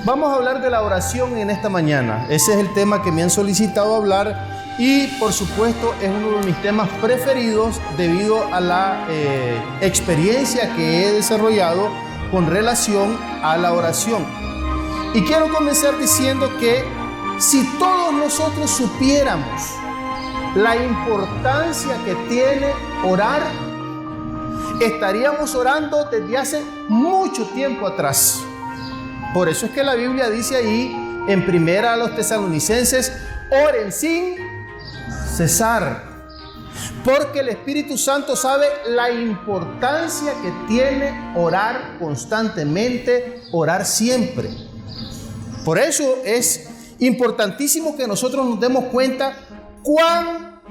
Vamos a hablar de la oración en esta mañana. Ese es el tema que me han solicitado hablar y, por supuesto, es uno de mis temas preferidos debido a la experiencia que he desarrollado con relación a la oración. Y quiero comenzar diciendo que si todos nosotros supiéramos la importancia que tiene orar, estaríamos orando desde hace mucho tiempo atrás. Por eso es que la Biblia dice ahí en 1 Tesalonicenses, oren sin cesar, porque el Espíritu Santo sabe la importancia que tiene orar constantemente, orar siempre. Por eso es importantísimo que nosotros nos demos cuenta cuán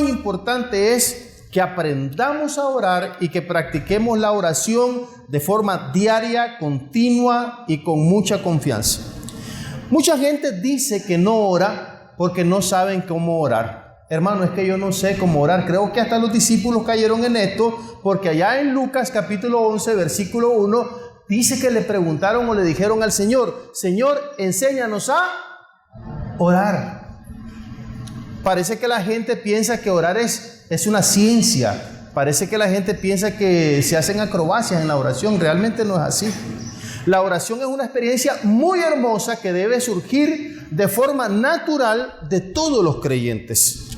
importante es que aprendamos a orar y que practiquemos la oración de forma diaria, continua y con mucha confianza. Mucha gente dice que no ora porque no saben cómo orar. Hermano, es que yo no sé cómo orar. Creo que hasta los discípulos cayeron en esto, porque allá en Lucas capítulo 11, versículo 1, dice que le preguntaron o le dijeron al Señor, Señor, enséñanos a orar. Parece que la gente piensa que orar es una ciencia. Parece que la gente piensa que se hacen acrobacias en la oración. Realmente no es así. La oración es una experiencia muy hermosa que debe surgir de forma natural de todos los creyentes.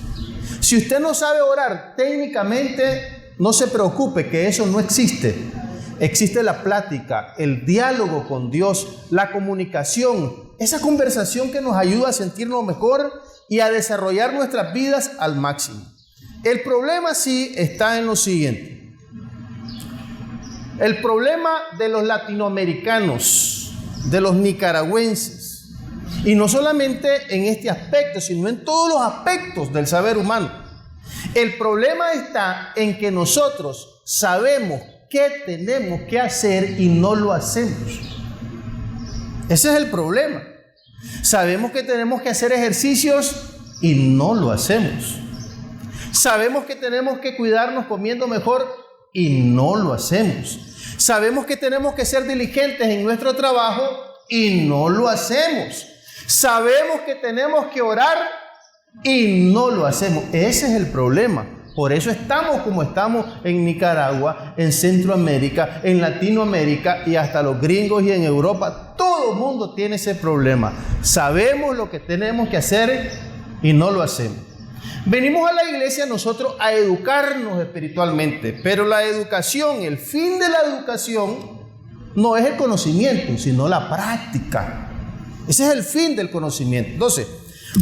Si usted no sabe orar técnicamente, no se preocupe, que eso no existe. Existe la plática, el diálogo con Dios, la comunicación, esa conversación que nos ayuda a sentirnos mejor y a desarrollar nuestras vidas al máximo. El problema sí está en lo siguiente. El problema de los latinoamericanos, de los nicaragüenses, y no solamente en este aspecto, sino en todos los aspectos del saber humano. El problema está en que nosotros sabemos qué tenemos que hacer y no lo hacemos. Ese es el problema. Sabemos que tenemos que hacer ejercicios y no lo hacemos. Sabemos que tenemos que cuidarnos comiendo mejor y no lo hacemos. Sabemos que tenemos que ser diligentes en nuestro trabajo y no lo hacemos. Sabemos que tenemos que orar y no lo hacemos. Ese es el problema. Por eso estamos como estamos en Nicaragua, en Centroamérica, en Latinoamérica y hasta los gringos y en Europa. Todo el mundo tiene ese problema. Sabemos lo que tenemos que hacer y no lo hacemos. Venimos a la iglesia nosotros a educarnos espiritualmente, pero la educación, el fin de la educación no es el conocimiento, sino la práctica. Ese es el fin del conocimiento. Entonces,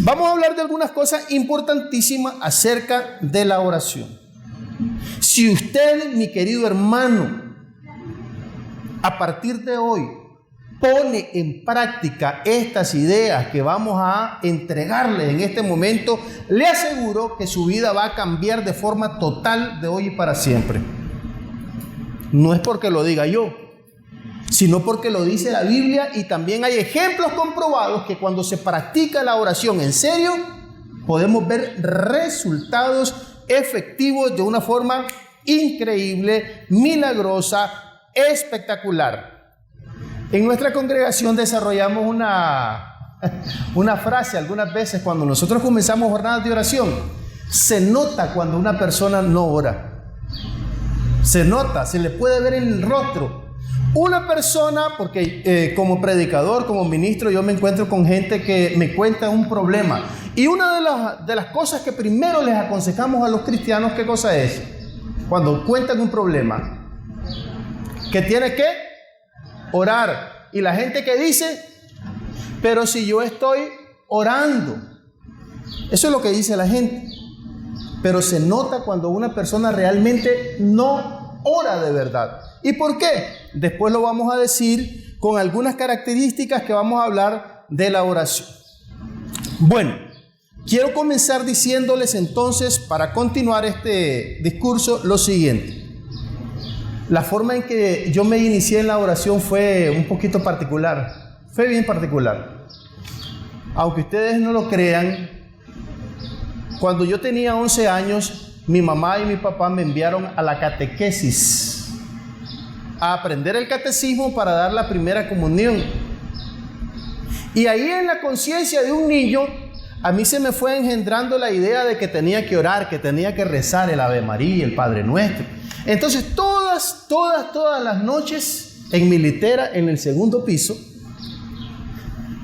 vamos a hablar de algunas cosas importantísimas acerca de la oración. Si usted, mi querido hermano, a partir de hoy pone en práctica estas ideas que vamos a entregarle en este momento, le aseguro que su vida va a cambiar de forma total de hoy y para siempre. No es porque lo diga yo, sino porque lo dice la Biblia, y también hay ejemplos comprobados que cuando se practica la oración en serio, podemos ver resultados efectivos de una forma increíble, milagrosa, espectacular. En nuestra congregación desarrollamos una frase algunas veces cuando nosotros comenzamos jornadas de oración. Se nota cuando una persona no ora. Se nota, se le puede ver en el rostro. Una persona, porque como predicador, como ministro, yo me encuentro con gente que me cuenta un problema. Y una de las cosas que primero les aconsejamos a los cristianos, ¿qué cosa es? Cuando cuentan un problema, que tiene que orar. Y la gente que dice, pero si yo estoy orando. Eso es lo que dice la gente. Pero se nota cuando una persona realmente no ora de verdad. ¿Y por qué? Después lo vamos a decir con algunas características que vamos a hablar de la oración. Bueno, quiero comenzar diciéndoles entonces, para continuar este discurso, lo siguiente. La forma en que yo me inicié en la oración fue un poquito particular. Fue bien particular. Aunque ustedes no lo crean, cuando yo tenía 11 años, mi mamá y mi papá me enviaron a la catequesis. a aprender el catecismo para dar la primera comunión. Y ahí en la conciencia de un niño, a mí se me fue engendrando la idea de que tenía que orar, que tenía que rezar el Ave María, el Padre Nuestro. Entonces todas las noches en mi litera, en el segundo piso,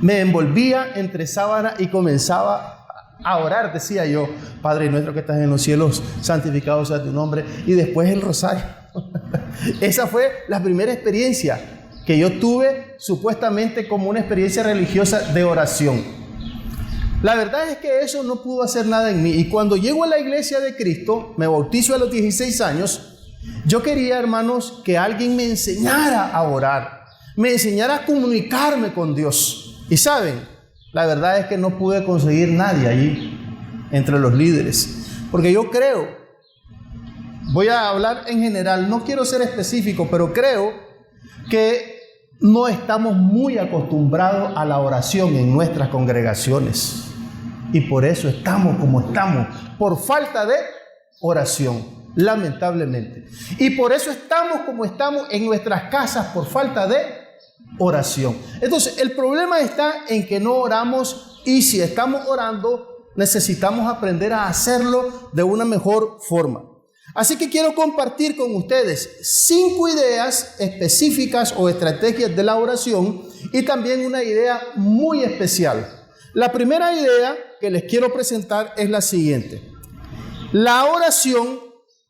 me envolvía entre sábana y comenzaba a orar. Decía yo: Padre nuestro que estás en los cielos, santificado sea tu nombre. Y después el rosario. Esa fue la primera experiencia que yo tuve supuestamente como una experiencia religiosa de oración. La verdad es que eso no pudo hacer nada en mí. Y cuando llego a la iglesia de Cristo, me bautizo a los 16 años, yo quería, hermanos, que alguien me enseñara a orar, me enseñara a comunicarme con Dios. Y saben, la verdad es que no pude conseguir nadie allí entre los líderes, porque yo creo, voy a hablar en general, no quiero ser específico, pero creo que no estamos muy acostumbrados a la oración en nuestras congregaciones. Y por eso estamos como estamos, por falta de oración, lamentablemente. Y por eso estamos como estamos en nuestras casas, por falta de oración. Entonces, el problema está en que no oramos, y si estamos orando, necesitamos aprender a hacerlo de una mejor forma. Así que quiero compartir con ustedes 5 ideas específicas o estrategias de la oración y también una idea muy especial. La primera idea que les quiero presentar es la siguiente: la oración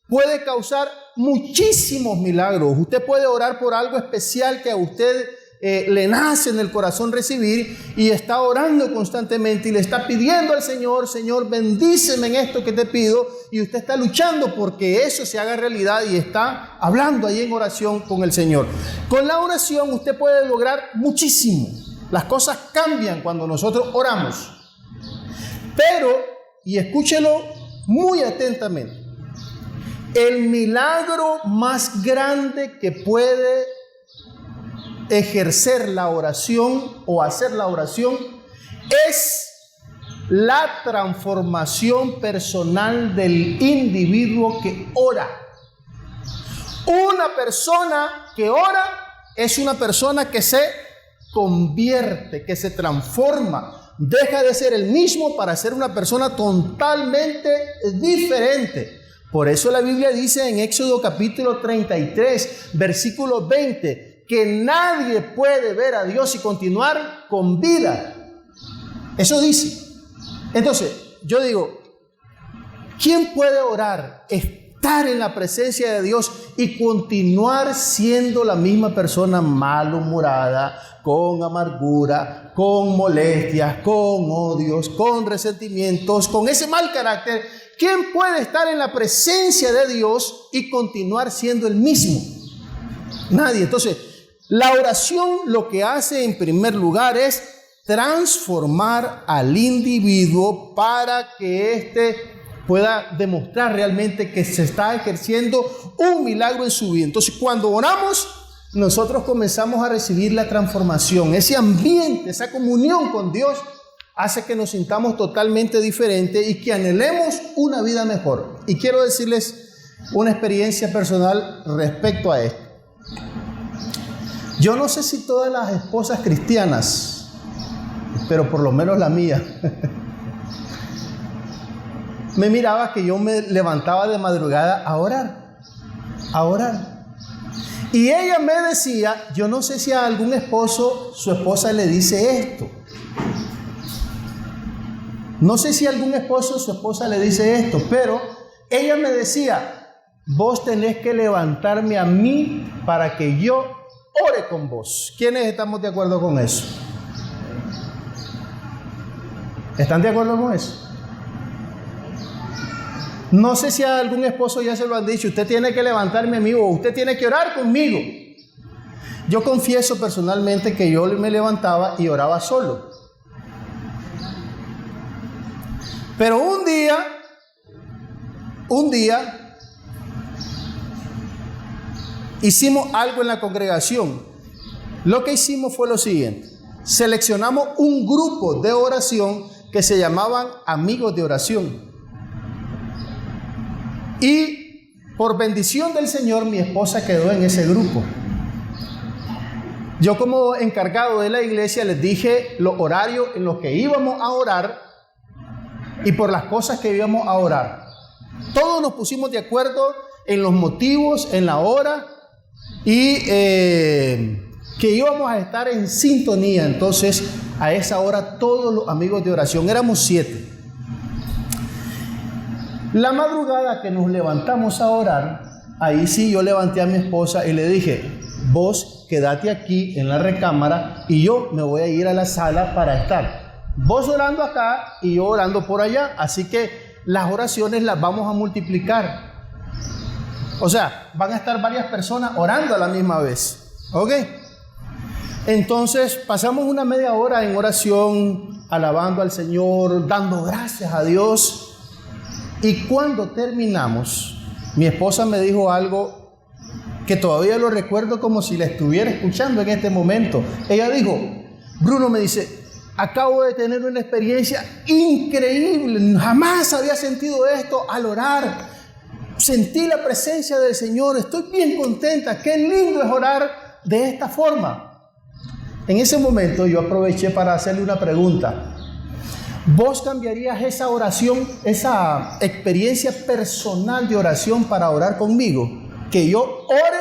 puede causar muchísimos milagros. Usted puede orar por algo especial que a usted le nace en el corazón recibir, y está orando constantemente y le está pidiendo al Señor: Señor, bendíceme en esto que te pido, y usted está luchando porque eso se haga realidad y está hablando ahí en oración con el Señor. Con la oración usted puede lograr muchísimo. Las cosas cambian cuando nosotros oramos. Pero, y escúchelo muy atentamente, el milagro más grande que puede ejercer la oración o hacer la oración es la transformación personal del individuo que ora. Una persona que ora es una persona que se convierte, que se transforma, deja de ser el mismo para ser una persona totalmente diferente. Por eso la Biblia dice en Éxodo capítulo 33, versículo 20, que nadie puede ver a Dios y continuar con vida. Eso dice. Entonces, yo digo, ¿quién puede orar, estar en la presencia de Dios y continuar siendo la misma persona malhumorada, con amargura, con molestias, con odios, con resentimientos, con ese mal carácter? ¿Quién puede estar en la presencia de Dios y continuar siendo el mismo? Nadie. Entonces, la oración lo que hace en primer lugar es transformar al individuo para que éste pueda demostrar realmente que se está ejerciendo un milagro en su vida. Entonces, cuando oramos, nosotros comenzamos a recibir la transformación. Ese ambiente, esa comunión con Dios hace que nos sintamos totalmente diferentes y que anhelemos una vida mejor. Y quiero decirles una experiencia personal respecto a esto. Yo no sé si todas las esposas cristianas, pero por lo menos la mía, me miraba que yo me levantaba de madrugada a orar. Y ella me decía, yo no sé si a algún esposo, su esposa le dice esto. No sé si a algún esposo, su esposa le dice esto, pero ella me decía, vos tenés que levantarme a mí para que yo ore con vos. ¿Quiénes estamos de acuerdo con eso? ¿Están de acuerdo con eso? No sé si a algún esposo ya se lo han dicho, usted tiene que levantarme a mí o usted tiene que orar conmigo. Yo confieso personalmente que yo me levantaba y oraba solo. Pero un día hicimos algo en la congregación. Lo que hicimos fue lo siguiente: seleccionamos un grupo de oración que se llamaban amigos de oración. Y por bendición del Señor, mi esposa quedó en ese grupo. Yo como encargado de la iglesia les dije los horarios en los que íbamos a orar y por las cosas que íbamos a orar. Todos nos pusimos de acuerdo en los motivos, en la hora y que íbamos a estar en sintonía. Entonces, a esa hora todos los amigos de oración, éramos 7. La madrugada que nos levantamos a orar, ahí sí yo levanté a mi esposa y le dije: vos quédate aquí en la recámara y yo me voy a ir a la sala para estar. Vos orando acá y yo orando por allá. Así que las oraciones las vamos a multiplicar. O sea, van a estar varias personas orando a la misma vez. ¿Ok? Entonces pasamos una media hora en oración, alabando al Señor, dando gracias a Dios. Y cuando terminamos, mi esposa me dijo algo que todavía lo recuerdo como si la estuviera escuchando en este momento. Ella dijo: Bruno, me dice, acabo de tener una experiencia increíble. Jamás había sentido esto al orar. Sentí la presencia del Señor. Estoy bien contenta. Qué lindo es orar de esta forma. En ese momento yo aproveché para hacerle una pregunta. ¿Vos cambiarías esa oración, esa experiencia personal de oración para orar conmigo? Que yo ore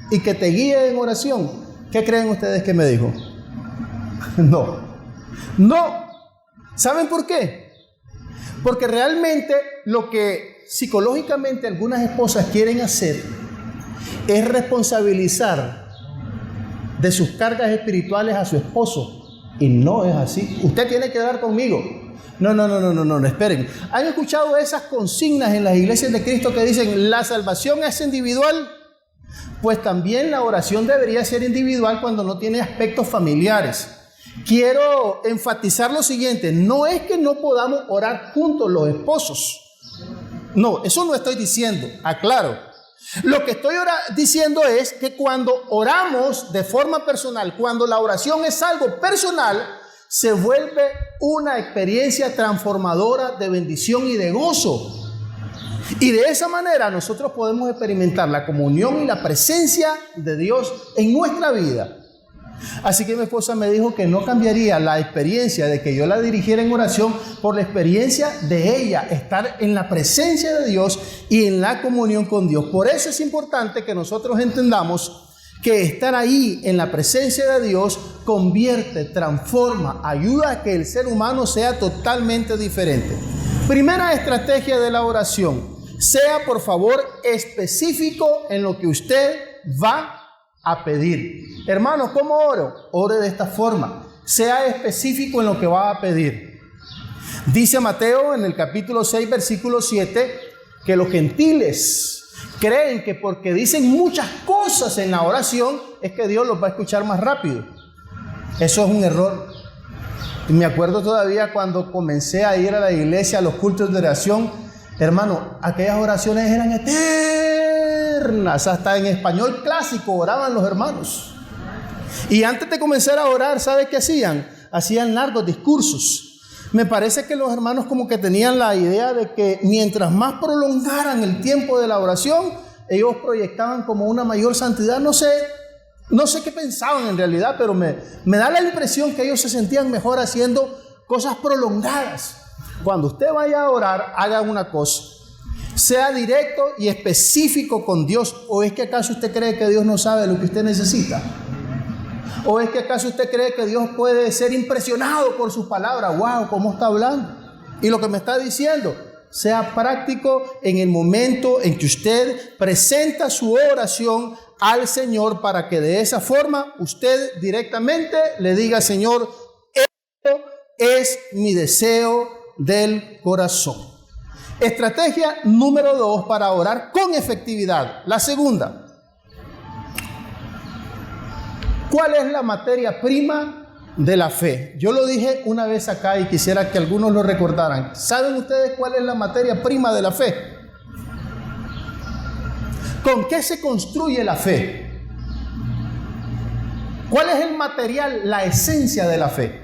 y que te guíe en oración. ¿Qué creen ustedes que me dijo? No. ¿Saben por qué? Porque realmente lo que psicológicamente algunas esposas quieren hacer es responsabilizar de sus cargas espirituales a su esposo. Y no es así. Usted tiene que orar conmigo. No, esperen. ¿Han escuchado esas consignas en las iglesias de Cristo que dicen: la salvación es individual? Pues también la oración debería ser individual cuando no tiene aspectos familiares. Quiero enfatizar lo siguiente: no es que no podamos orar juntos los esposos. No, eso no estoy diciendo, aclaro. Lo que estoy diciendo es que cuando oramos de forma personal, cuando la oración es algo personal, se vuelve una experiencia transformadora de bendición y de gozo. Y de esa manera nosotros podemos experimentar la comunión y la presencia de Dios en nuestra vida. Así que mi esposa me dijo que no cambiaría la experiencia de que yo la dirigiera en oración por la experiencia de ella, estar en la presencia de Dios y en la comunión con Dios. Por eso es importante que nosotros entendamos que estar ahí en la presencia de Dios convierte, transforma, ayuda a que el ser humano sea totalmente diferente. Primera estrategia de la oración: sea por favor específico en lo que usted va a pedir. Hermanos, ¿cómo oro? Ore de esta forma. Sea específico en lo que va a pedir. Dice Mateo en el capítulo 6, versículo 7, que los gentiles creen que porque dicen muchas cosas en la oración es que Dios los va a escuchar más rápido. Eso es un error. Y me acuerdo todavía cuando comencé a ir a la iglesia, a los cultos de oración, hermano, aquellas oraciones eran eternas, hasta en español clásico oraban los hermanos. Y antes de comenzar a orar, ¿sabe qué hacían? Hacían largos discursos. Me parece que los hermanos como que tenían la idea de que mientras más prolongaran el tiempo de la oración, ellos proyectaban como una mayor santidad. No sé qué pensaban en realidad, pero me da la impresión que ellos se sentían mejor haciendo cosas prolongadas. Cuando usted vaya a orar, haga una cosa: sea directo y específico con Dios. ¿O es que acaso usted cree que Dios no sabe lo que usted necesita? ¿O es que acaso usted cree que Dios puede ser impresionado por sus palabras? ¡Wow! ¿Cómo está hablando? Y lo que me está diciendo: sea práctico en el momento en que usted presenta su oración al Señor, para que de esa forma usted directamente le diga: Señor, esto es mi deseo del corazón. Estrategia número 2 para orar con efectividad. La segunda: ¿cuál es la materia prima de la fe? Yo lo dije una vez acá y quisiera que algunos lo recordaran. ¿Saben ustedes cuál es la materia prima de la fe? ¿Con qué se construye la fe? ¿Cuál es el material, la esencia de la fe?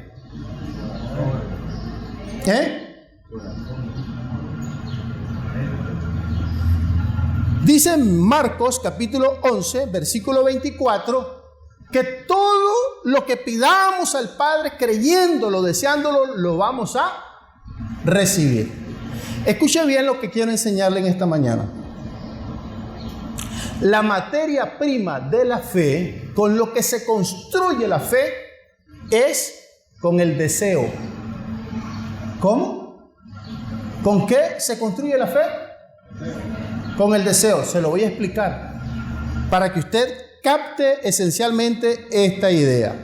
Dice Marcos capítulo 11, versículo 24, que todo lo que pidamos al Padre creyéndolo, deseándolo, lo vamos a recibir. Escuche bien lo que quiero enseñarle en esta mañana. La materia prima de la fe, con lo que se construye la fe, es con el deseo. ¿Cómo? ¿Con qué se construye la fe? Con el deseo. Se lo voy a explicar para que usted capte esencialmente esta idea.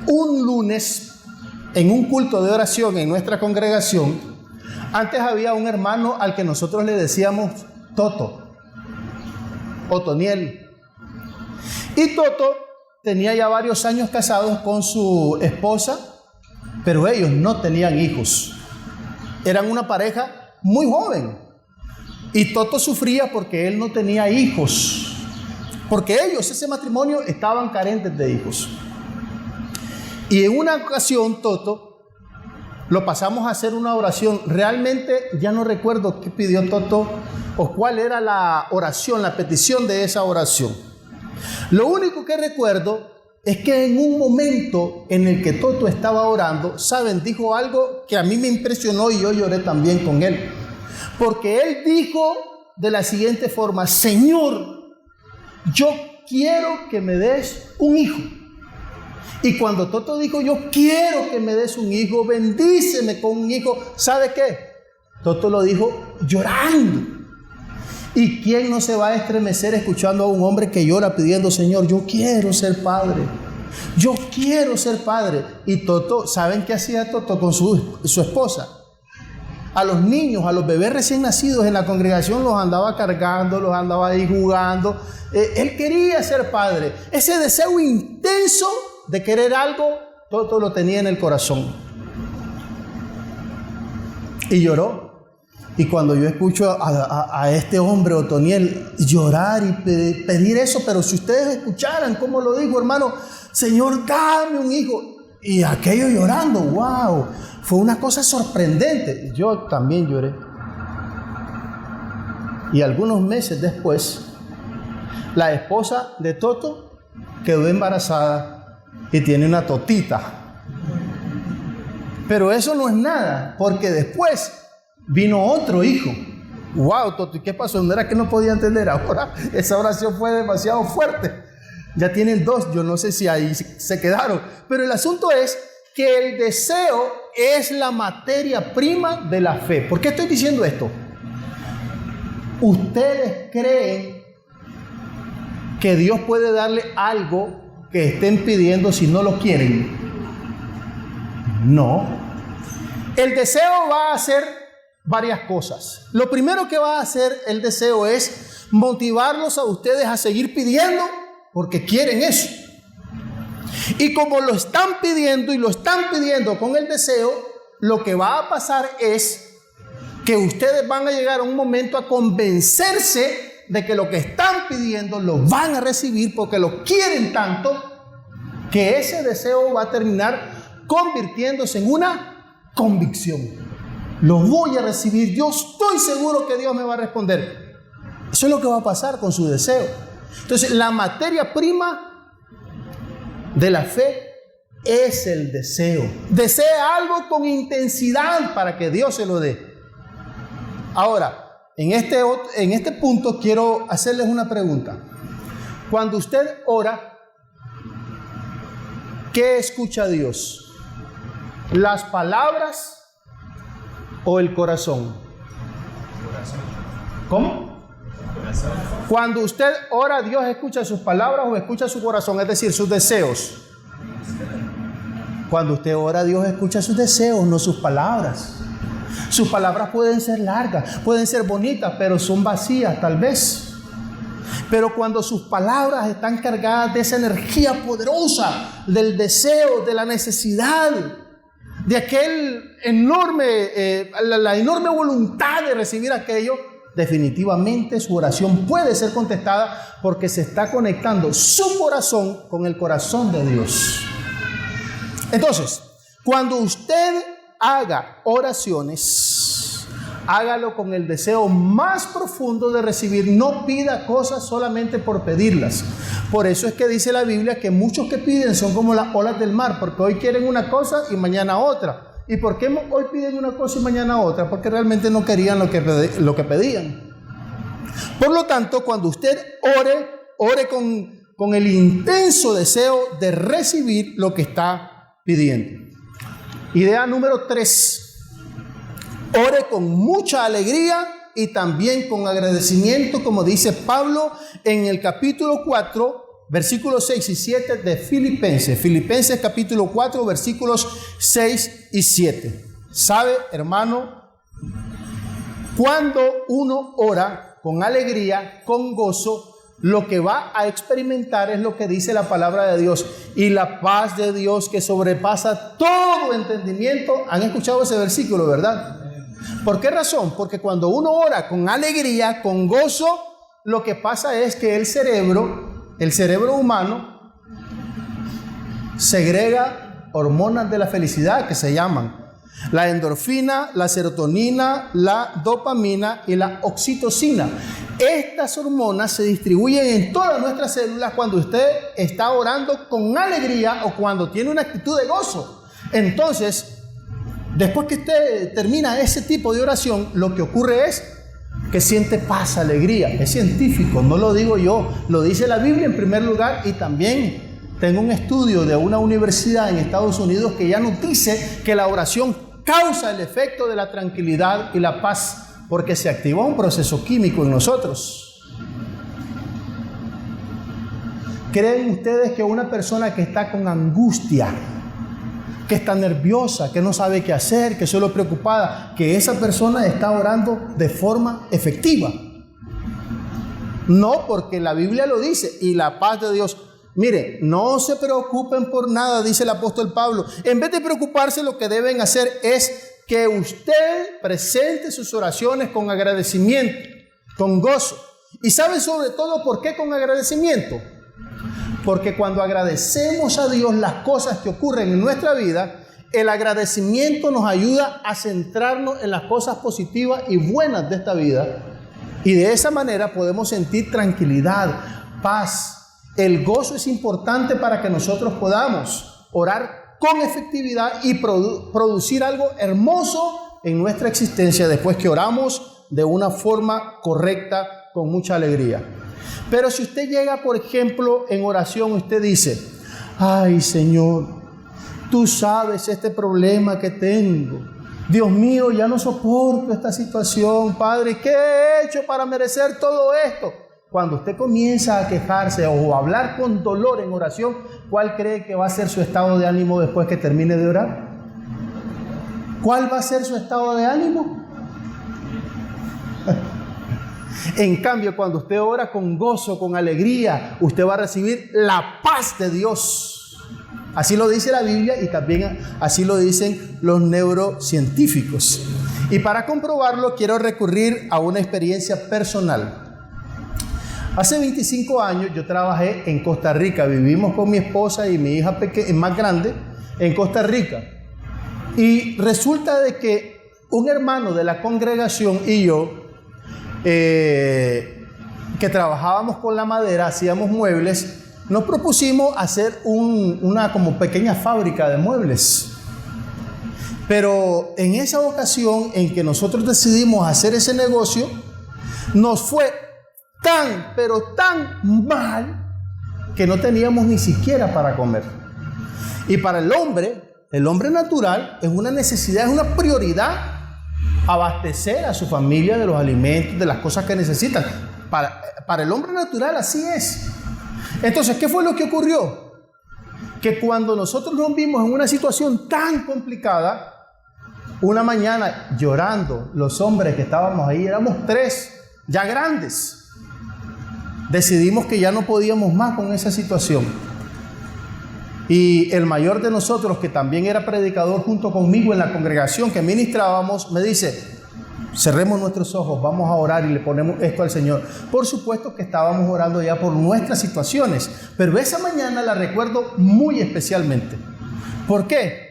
Un lunes, en un culto de oración en nuestra congregación, antes había un hermano al que nosotros le decíamos Toto, Otoniel. Y Toto tenía ya varios años casados con su esposa, pero ellos no tenían hijos. Eran una pareja muy joven. Y Toto sufría porque él no tenía hijos. Porque ellos, ese matrimonio, estaban carentes de hijos. Y en una ocasión, Toto, lo pasamos a hacer una oración. Realmente ya no recuerdo qué pidió Toto o cuál era la oración, la petición de esa oración. Lo único que recuerdo es que en un momento en el que Toto estaba orando, ¿saben? Dijo algo que a mí me impresionó y yo lloré también con él. Porque él dijo de la siguiente forma: Señor, yo quiero que me des un hijo. Y cuando Toto dijo, yo quiero que me des un hijo, bendíceme con un hijo, ¿sabe qué? Toto lo dijo llorando. ¿Y quién no se va a estremecer escuchando a un hombre que llora pidiendo, Señor, yo quiero ser padre? Yo quiero ser padre. Y Toto, ¿saben qué hacía Toto con su esposa? A los niños, a los bebés recién nacidos en la congregación los andaba cargando, los andaba ahí jugando. Él quería ser padre. Ese deseo intenso de querer algo, Toto lo tenía en el corazón. Y lloró. Y cuando yo escucho a este hombre, Otoniel, llorar y pedir eso, pero si ustedes escucharan cómo lo dijo, hermano, Señor, dame un hijo. Y aquello llorando, wow, fue una cosa sorprendente. Yo también lloré. Y algunos meses después, la esposa de Toto quedó embarazada y tiene una totita. Pero eso no es nada, porque después vino otro hijo. Wow, Toto, ¿y qué pasó? ¿No era que no podía entender? Ahora esa oración fue demasiado fuerte. Ya tienen dos, yo no sé si ahí se quedaron. Pero el asunto es que el deseo es la materia prima de la fe. ¿Por qué estoy diciendo esto? ¿Ustedes creen que Dios puede darle algo que estén pidiendo si no lo quieren? No. El deseo va a hacer varias cosas. Lo primero que va a hacer el deseo es motivarlos a ustedes a seguir pidiendo porque quieren eso. Y como lo están pidiendo y lo están pidiendo con el deseo, lo que va a pasar es que ustedes van a llegar a un momento a convencerse de que lo que están pidiendo lo van a recibir porque lo quieren tanto que ese deseo va a terminar convirtiéndose en una convicción. Lo voy a recibir, yo estoy seguro que Dios me va a responder. Eso es lo que va a pasar con su deseo. Entonces, la materia prima de la fe es el deseo. Desea algo con intensidad para que Dios se lo dé. Ahora, en este punto quiero hacerles una pregunta. Cuando usted ora, ¿qué escucha Dios? ¿Las palabras o el corazón? ¿Cómo? Cuando usted ora, Dios escucha sus palabras o escucha su corazón, es decir, sus deseos. Cuando usted ora, Dios escucha sus deseos, no sus palabras. Sus palabras pueden ser largas, pueden ser bonitas, pero son vacías tal vez. Pero cuando sus palabras están cargadas de esa energía poderosa, del deseo, de la necesidad, de aquel enorme, la enorme voluntad de recibir aquello, definitivamente su oración puede ser contestada porque se está conectando su corazón con el corazón de Dios. Entonces, cuando usted haga oraciones, hágalo con el deseo más profundo de recibir. No pida cosas solamente por pedirlas. Por eso es que dice la Biblia que muchos que piden son como las olas del mar, porque hoy quieren una cosa y mañana otra. ¿Y por qué hoy piden una cosa y mañana otra? Porque realmente no querían lo que pedían. Por lo tanto, cuando usted ore con el intenso deseo de recibir lo que está pidiendo. Idea número 3. Ore con mucha alegría y también con agradecimiento, como dice Pablo en el capítulo 4, versículos 6 y 7 de Filipenses. Filipenses capítulo 4, versículos 6 y 7. ¿Sabe, hermano? Cuando uno ora con alegría, con gozo, lo que va a experimentar es lo que dice la palabra de Dios. Y la paz de Dios que sobrepasa todo entendimiento. ¿Han escuchado ese versículo, verdad? ¿Por qué razón? Porque cuando uno ora con alegría, con gozo, lo que pasa es que el cerebro humano segrega hormonas de la felicidad que se llaman la endorfina, la serotonina, la dopamina y la oxitocina. Estas hormonas se distribuyen en todas nuestras células cuando usted está orando con alegría o cuando tiene una actitud de gozo. Entonces, después que usted termina ese tipo de oración, lo que ocurre es que siente paz, alegría. Es científico, no lo digo yo, lo dice la Biblia en primer lugar, y también tengo un estudio de una universidad en Estados Unidos que ya nos dice que la oración causa el efecto de la tranquilidad y la paz, porque se activa un proceso químico en nosotros. ¿Creen ustedes que una persona que está con angustia, que está nerviosa, que no sabe qué hacer, que solo preocupada, que esa persona está orando de forma efectiva? No, porque la Biblia lo dice, y la paz de Dios. Mire, no se preocupen por nada, dice el apóstol Pablo. En vez de preocuparse, lo que deben hacer es que usted presente sus oraciones con agradecimiento, con gozo. ¿Y sabe sobre todo por qué con agradecimiento? Porque cuando agradecemos a Dios las cosas que ocurren en nuestra vida, el agradecimiento nos ayuda a centrarnos en las cosas positivas y buenas de esta vida. Y de esa manera podemos sentir tranquilidad, paz. El gozo es importante para que nosotros podamos orar con efectividad y producir algo hermoso en nuestra existencia después que oramos de una forma correcta, con mucha alegría. Pero si usted llega, por ejemplo, en oración, usted dice: ay, Señor, tú sabes este problema que tengo. Dios mío, ya no soporto esta situación. Padre, ¿qué he hecho para merecer todo esto? Cuando usted comienza a quejarse o a hablar con dolor en oración, ¿cuál cree que va a ser su estado de ánimo después que termine de orar? ¿Cuál va a ser su estado de ánimo? En cambio, cuando usted ora con gozo, con alegría, usted va a recibir la paz de Dios. Así lo dice la Biblia y también así lo dicen los neurocientíficos. Y para comprobarlo, quiero recurrir a una experiencia personal. Hace 25 años yo trabajé en Costa Rica. Vivimos con mi esposa y mi hija más grande en Costa Rica. Y resulta de que un hermano de la congregación y yo, que trabajábamos con la madera, hacíamos muebles, nos propusimos hacer una como pequeña fábrica de muebles. Pero en esa ocasión en que nosotros decidimos hacer ese negocio, nos fue pero tan mal que no teníamos ni siquiera para comer. Y para el hombre natural es una necesidad, es una prioridad abastecer a su familia de los alimentos, de las cosas que necesitan. Para el hombre natural así es. Entonces, ¿qué fue lo que ocurrió? Que cuando nosotros nos vimos en una situación tan complicada, una mañana llorando, los hombres que estábamos ahí, éramos 3, ya grandes, decidimos que ya no podíamos más con esa situación. Y el mayor de nosotros, que también era predicador junto conmigo en la congregación que ministrábamos, me dice: cerremos nuestros ojos, vamos a orar y le ponemos esto al Señor. Por supuesto que estábamos orando ya por nuestras situaciones, pero esa mañana la recuerdo muy especialmente. ¿Por qué?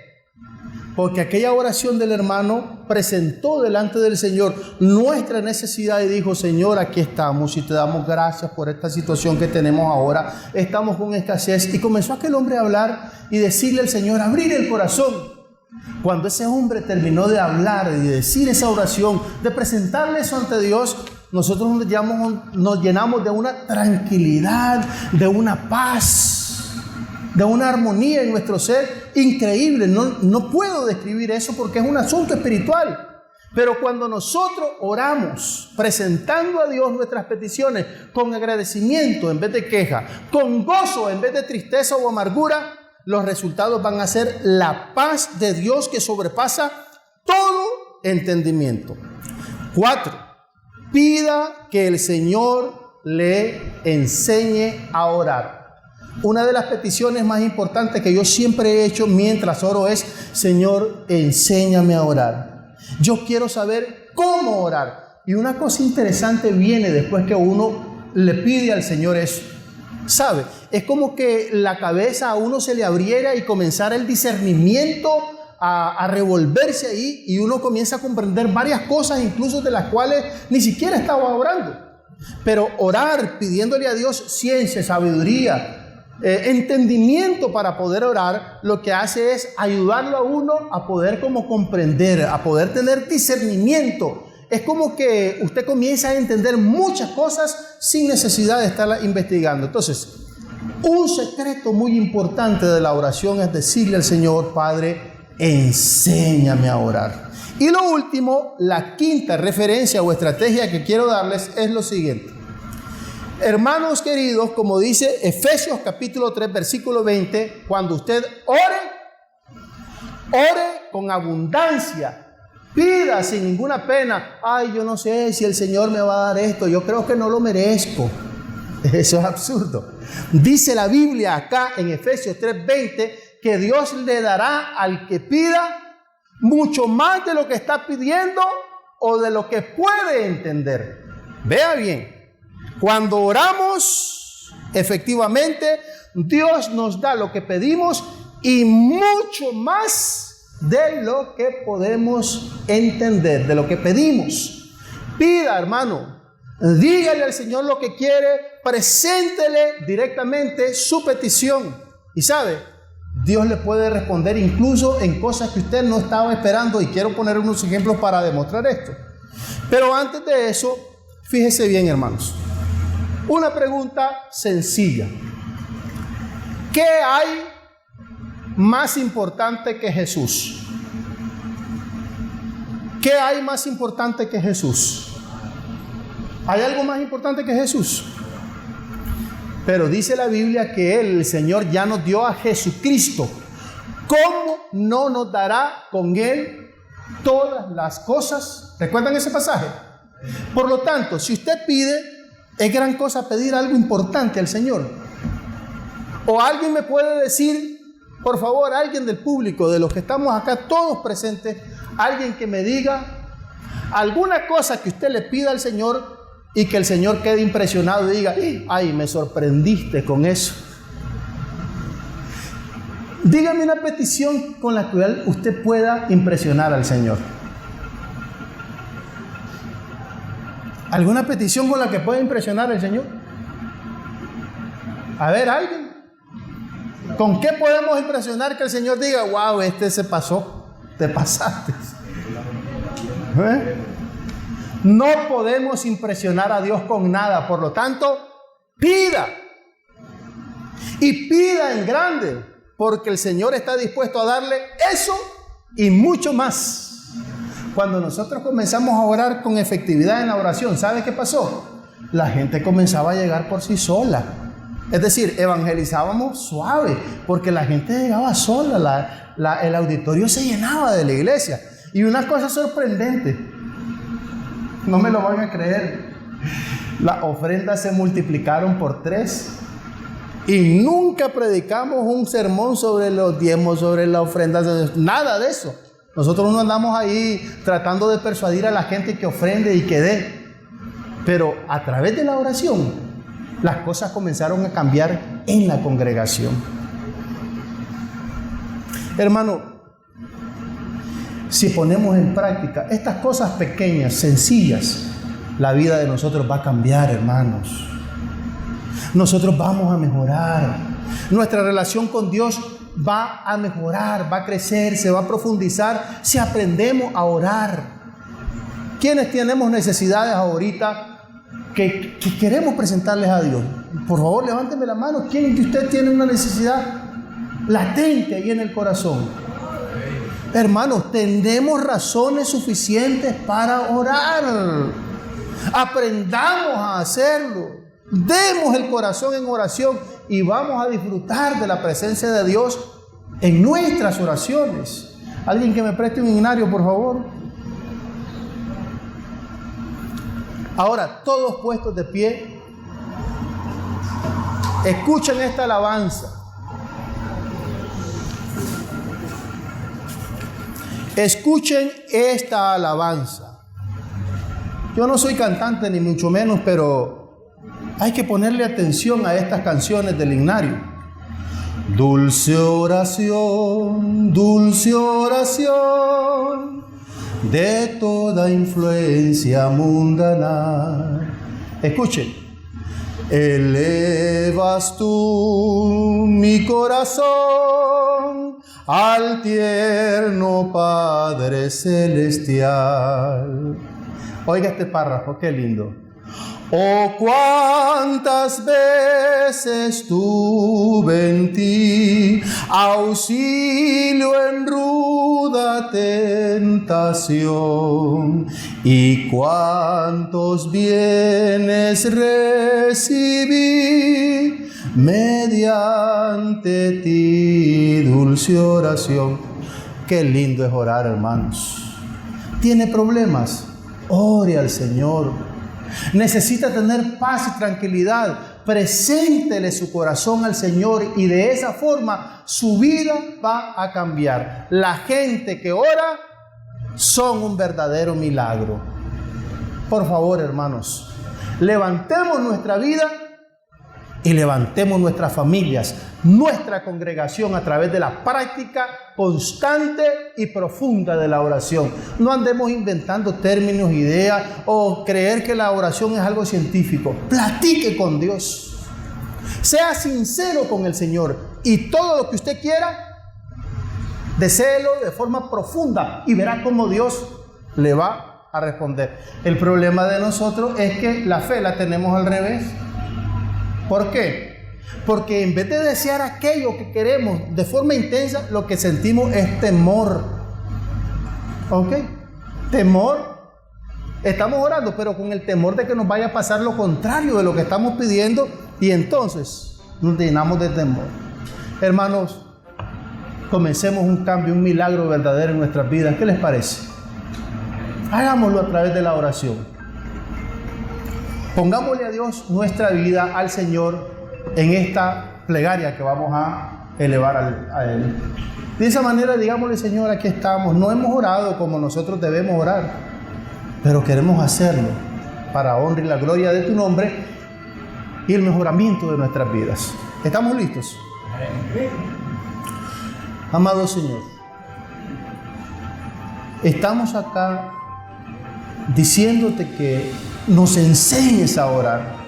Porque aquella oración del hermano presentó delante del Señor nuestra necesidad y dijo: Señor, aquí estamos y te damos gracias por esta situación que tenemos ahora. Estamos con escasez. Y comenzó aquel hombre a hablar y decirle al Señor, abrir el corazón. Cuando ese hombre terminó de hablar y de decir esa oración, de presentarle eso ante Dios, nosotros nos llenamos de una tranquilidad, de una paz, de una armonía en nuestro ser increíble. No puedo describir eso porque es un asunto espiritual. Pero cuando nosotros oramos presentando a Dios nuestras peticiones con agradecimiento en vez de queja, con gozo en vez de tristeza o amargura, los resultados van a ser la paz de Dios que sobrepasa todo entendimiento. 4. Pida que el Señor le enseñe a orar. Una de las peticiones más importantes que yo siempre he hecho mientras oro es: Señor, enséñame a orar. Yo quiero saber cómo orar. Y una cosa interesante viene después que uno le pide al Señor eso. ¿Sabe? Es como que la cabeza a uno se le abriera y comenzara el discernimiento a revolverse ahí, y uno comienza a comprender varias cosas, incluso de las cuales ni siquiera estaba orando. Pero orar pidiéndole a Dios ciencia, sabiduría, entendimiento para poder orar, lo que hace es ayudarlo a uno a poder como comprender, a poder tener discernimiento. Es como que usted comienza a entender muchas cosas sin necesidad de estarla investigando. Entonces, un secreto muy importante de la oración es decirle al Señor: Padre, enséñame a orar. Y lo último, la quinta referencia o estrategia que quiero darles es lo siguiente. Hermanos queridos, como dice Efesios capítulo 3, versículo 20, cuando usted ore con abundancia. Pida sin ninguna pena. Ay, yo no sé si el Señor me va a dar esto. Yo creo que no lo merezco. Eso es absurdo. Dice la Biblia acá en Efesios 3:20 que Dios le dará al que pida mucho más de lo que está pidiendo o de lo que puede entender. Vea bien. Cuando oramos, efectivamente, Dios nos da lo que pedimos y mucho más de lo que podemos entender, de lo que pedimos. Pida, hermano, dígale al Señor lo que quiere, preséntele directamente su petición. Y sabe, Dios le puede responder incluso en cosas que usted no estaba esperando, y quiero poner unos ejemplos para demostrar esto. Pero antes de eso, fíjese bien, hermanos, una pregunta sencilla: ¿qué hay más importante que Jesús? ¿Qué hay más importante que Jesús? ¿Hay algo más importante que Jesús? Pero dice la Biblia que el Señor ya nos dio a Jesucristo. ¿Cómo no nos dará con Él todas las cosas? ¿Recuerdan ese pasaje? Por lo tanto, si usted pide, es gran cosa pedir algo importante al Señor. O alguien me puede decir, por favor, alguien del público, de los que estamos acá todos presentes, alguien que me diga alguna cosa que usted le pida al Señor y que el Señor quede impresionado y diga: ay, me sorprendiste con eso. Dígame una petición con la cual usted pueda impresionar al Señor. ¿Alguna petición con la que pueda impresionar al Señor? A ver, alguien. ¿Con qué podemos impresionar que el Señor diga: wow, este se pasó, te pasaste? No podemos impresionar a Dios con nada. Por lo tanto, pida. Y pida en grande, porque el Señor está dispuesto a darle eso y mucho más. Cuando nosotros comenzamos a orar con efectividad en la oración, ¿sabe qué pasó? La gente comenzaba a llegar por sí sola. Es decir, evangelizábamos suave, porque la gente llegaba sola, el auditorio se llenaba de la iglesia. Y una cosa sorprendente, no me lo van a creer, las ofrendas se multiplicaron por 3 y nunca predicamos un sermón sobre los diezmos, sobre las ofrendas, nada de eso. Nosotros no andamos ahí tratando de persuadir a la gente que ofrende y que dé, pero a través de la oración las cosas comenzaron a cambiar en la congregación. Hermano, si ponemos en práctica estas cosas pequeñas, sencillas, la vida de nosotros va a cambiar, hermanos. Nosotros vamos a mejorar. Nuestra relación con Dios va a mejorar, va a crecer, se va a profundizar si aprendemos a orar. ¿Quiénes tenemos necesidades ahorita que queremos presentarles a Dios? Por favor, levánteme la mano. ¿Quién de ustedes tiene una necesidad latente ahí en el corazón? Hermanos, tenemos razones suficientes para orar. Aprendamos a hacerlo. Demos el corazón en oración y vamos a disfrutar de la presencia de Dios en nuestras oraciones. Alguien que me preste un himnario, por favor. Ahora, todos puestos de pie, escuchen esta alabanza. Escuchen esta alabanza. Yo no soy cantante ni mucho menos, pero hay que ponerle atención a estas canciones del himnario. Dulce oración de toda influencia mundana. Escuchen. Elevas tú mi corazón al tierno Padre Celestial. Oiga este párrafo, qué lindo. Oh, cuántas veces tuve en ti auxilio en ruda tentación, y cuántos bienes recibí mediante ti, dulce oración. Qué lindo es orar, hermanos. ¿Tiene problemas? Ore al Señor. Necesita tener paz y tranquilidad. Preséntele su corazón al Señor y de esa forma su vida va a cambiar. La gente que ora son un verdadero milagro. Por favor, hermanos, levantemos nuestra vida y levantemos nuestras familias, nuestra congregación a través de la práctica constante y profunda de la oración. No andemos inventando términos, ideas o creer que la oración es algo científico. Platique con Dios. Sea sincero con el Señor y todo lo que usted quiera, deséelo de forma profunda y verá cómo Dios le va a responder. El problema de nosotros es que la fe la tenemos al revés. ¿Por qué? Porque en vez de desear aquello que queremos de forma intensa, lo que sentimos es temor. ¿Ok? Temor. Estamos orando, pero con el temor de que nos vaya a pasar lo contrario de lo que estamos pidiendo, y entonces nos llenamos de temor. Hermanos, comencemos un cambio, un milagro verdadero en nuestras vidas. ¿Qué les parece? Hagámoslo a través de la oración. Pongámosle a Dios nuestra vida, al Señor, en esta plegaria que vamos a elevar a Él. De esa manera, digámosle: Señor, aquí estamos. No hemos orado como nosotros debemos orar, pero queremos hacerlo para honra y la gloria de tu nombre y el mejoramiento de nuestras vidas. ¿Estamos listos? Amado Señor, estamos acá diciéndote que nos enseñes a orar.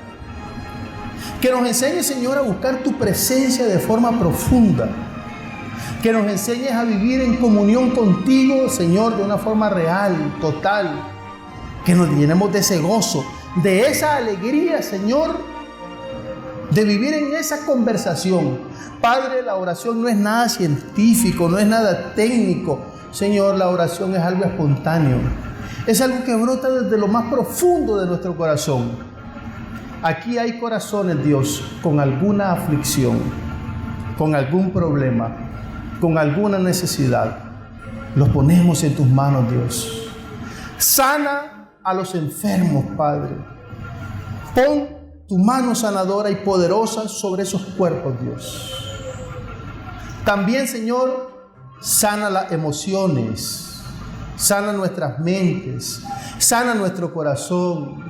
Que nos enseñes, Señor, a buscar tu presencia de forma profunda. Que nos enseñes a vivir en comunión contigo, Señor, de una forma real, total. Que nos llenemos de ese gozo, de esa alegría, Señor, de vivir en esa conversación. Padre, la oración no es nada científico, no es nada técnico. Señor, la oración es algo espontáneo. Es algo que brota desde lo más profundo de nuestro corazón. Aquí hay corazones, Dios, con alguna aflicción, con algún problema, con alguna necesidad. Los ponemos en tus manos, Dios. Sana a los enfermos, Padre. Pon tu mano sanadora y poderosa sobre esos cuerpos, Dios. También, Señor, sana las emociones. Sana nuestras mentes, sana nuestro corazón,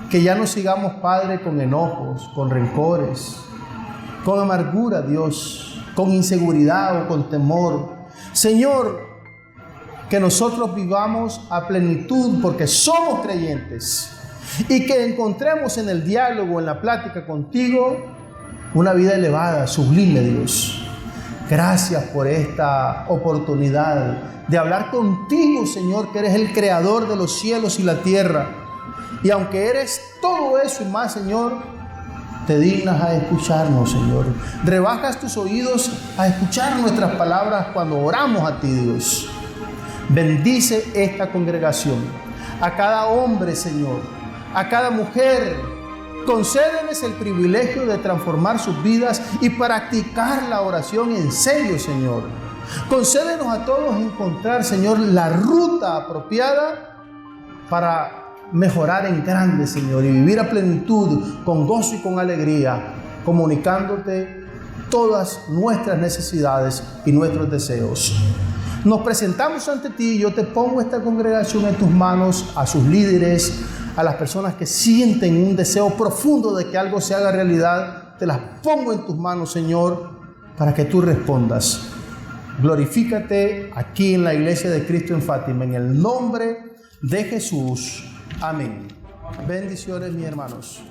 que ya no sigamos, Padre, con enojos, con rencores, con amargura, Dios, con inseguridad o con temor. Señor, que nosotros vivamos a plenitud porque somos creyentes y que encontremos en el diálogo, en la plática contigo, una vida elevada, sublime, Dios. Gracias por esta oportunidad de hablar contigo, Señor, que eres el creador de los cielos y la tierra. Y aunque eres todo eso y más, Señor, te dignas a escucharnos, Señor. Rebajas tus oídos a escuchar nuestras palabras cuando oramos a ti, Dios. Bendice esta congregación, a cada hombre, Señor, a cada mujer. Concédeles el privilegio de transformar sus vidas y practicar la oración en serio, Señor. Concédenos a todos encontrar, Señor, la ruta apropiada para mejorar en grande, Señor, y vivir a plenitud, con gozo y con alegría, comunicándote todas nuestras necesidades y nuestros deseos. Nos presentamos ante ti. Yo te pongo esta congregación en tus manos, a sus líderes, a las personas que sienten un deseo profundo de que algo se haga realidad. Te las pongo en tus manos, Señor, para que tú respondas. Glorifícate aquí en la iglesia de Cristo en Fátima, en el nombre de Jesús. Amén. Bendiciones, mis hermanos.